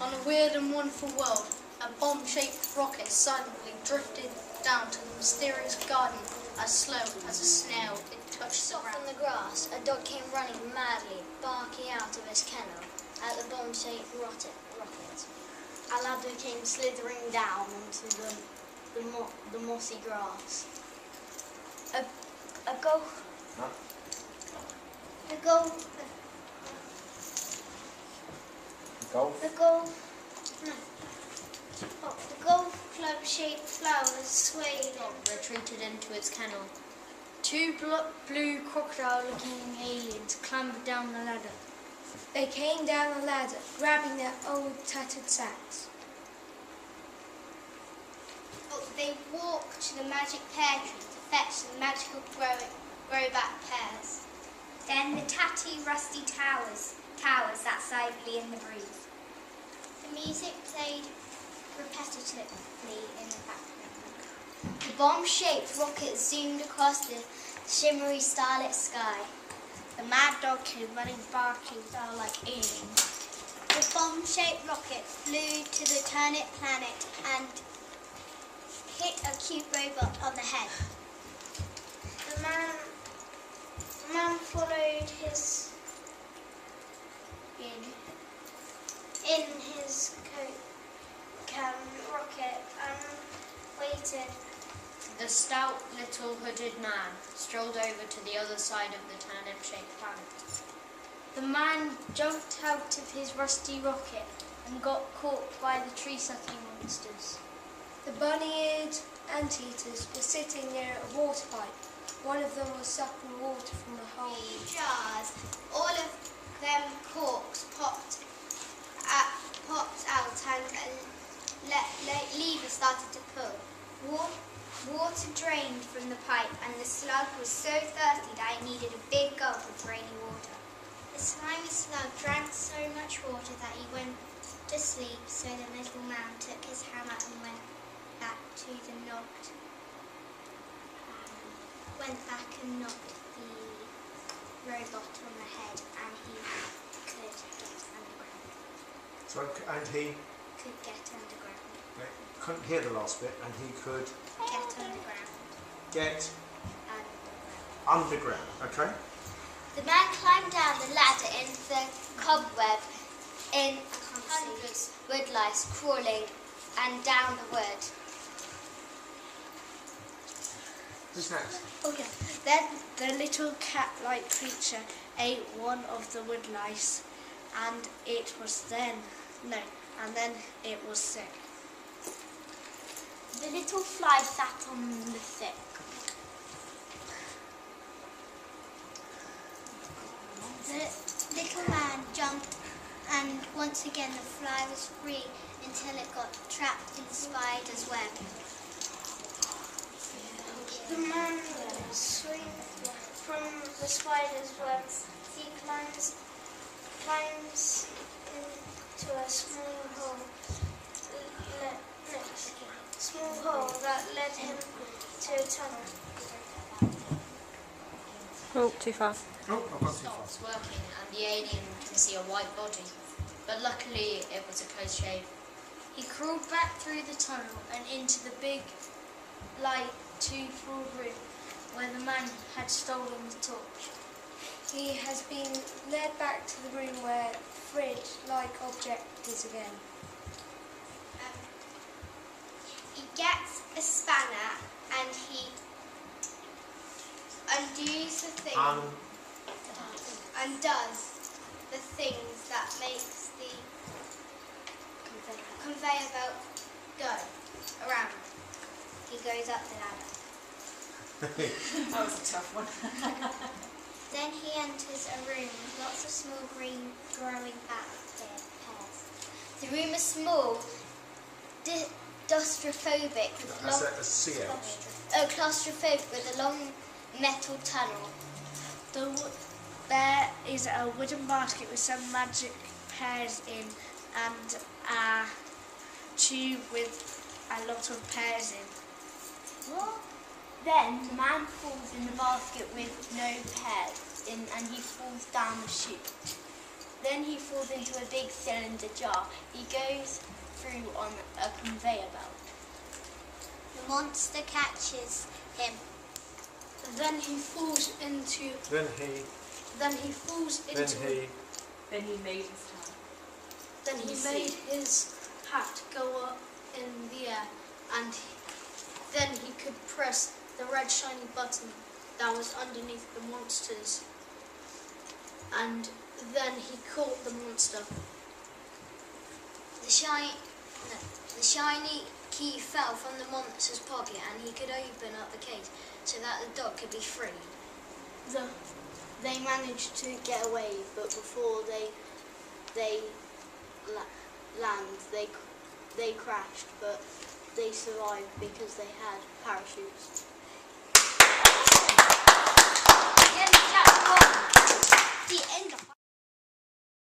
On a weird and wonderful world, a bomb-shaped rocket silently drifted down to the mysterious garden as slow as a snail it touched the ground. On the grass, a dog came running madly, barking out of his kennel at the bomb-shaped rocket. A ladder came slithering down onto the mossy grass. A golf club-shaped flowers swayed and retreated into its kennel. Two blue crocodile-looking aliens clambered down the ladder. They came down the ladder, grabbing their old tattered sacks. They walked to the magic pear tree to fetch the magical grow-back pears. Then the tatty, rusty towers sat silently in the breeze. The music played repetitively in the background. The bomb-shaped rocket zoomed across the shimmery starlit sky. The mad dog came running, barking down like aliens. The bomb-shaped rocket flew to the turnip planet and hit a cute robot on the head. The man followed his in his coat rocket and waited. The stout little hooded man strolled over to the other side of the turnip-shaped planet. The man jumped out of his rusty rocket and got caught by the tree-sucking monsters. The bunny-eared anteaters were sitting near a water pipe. One of them was sucking water from a hole. Jars, all of them corks popped out and levers started to pull. Water drained from the pipe, and the slug was so thirsty that it needed a big gulp of rainy water. The slimy slug drank so much water that he went to sleep, so the little man took his hammer and went back and knocked the robot on the head, and he could get underground. So, and he Could get underground. couldn't hear the last bit, and he could Get underground. get Underground. underground. Okay. The man climbed down the ladder into the cobweb in hundreds of wood lice crawling and down the wood. Who's next? Okay. Then the little cat-like creature ate one of the wood lice, and then it was sick. The little fly sat on the stick. The little man jumped, and once again the fly was free until it got trapped in the spider's web. The man swings from the spider's web. He climbs into a small hole that led him to a tunnel. Oh, too far. Oh, I've gone too far. Stops working and the alien can see a white body, but luckily it was a close shave. He crawled back through the tunnel and into the big, light, two-floor room where the man had stolen the torch. He has been led back to the room where fridge-like object is again. He gets a spanner and he undoes the thing undoes the things that makes the conveyor belt go around. He goes up the ladder. That was a tough one. Then he enters a room with lots of small green growing back pears. The room is small, claustrophobic with That's a CL. claustrophobic with a long metal tunnel. There is a wooden basket with some magic pears in and a tube with a lot of pears in. What? Then the man falls in the basket with no pears in, and he falls down the chute. Then he falls into a big cylinder jar. He goes through on a conveyor belt. The monster catches him. Then he falls into. Then he Then he falls into. Then he made his time. Then he made his hat go up in the air, and then he could press the red shiny button that was underneath the monsters, and then he caught the monster. The shiny key fell from the monster's pocket and he could open up the cage so that the dog could be freed. They managed to get away, but before they land, they crashed, but they survived because they had parachutes.